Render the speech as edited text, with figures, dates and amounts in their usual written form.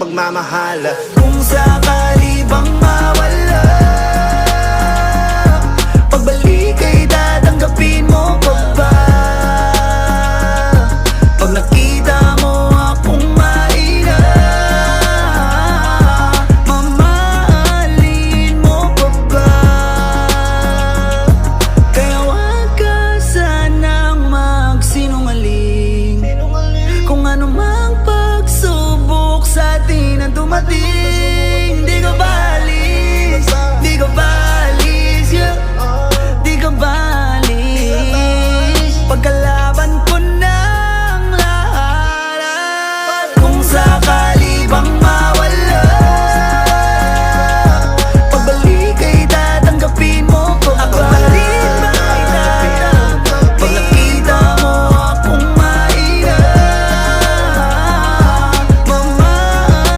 pagmamahal. Kung sakali bang mawala, pagbalik ay tatanggapin mo pa ba? Pag nakita mo akong mahina, mamahalin mo pa ba? Kaya wag ka sanang magsinungaling, kung ano mang pagsubok sa atin ang dumating.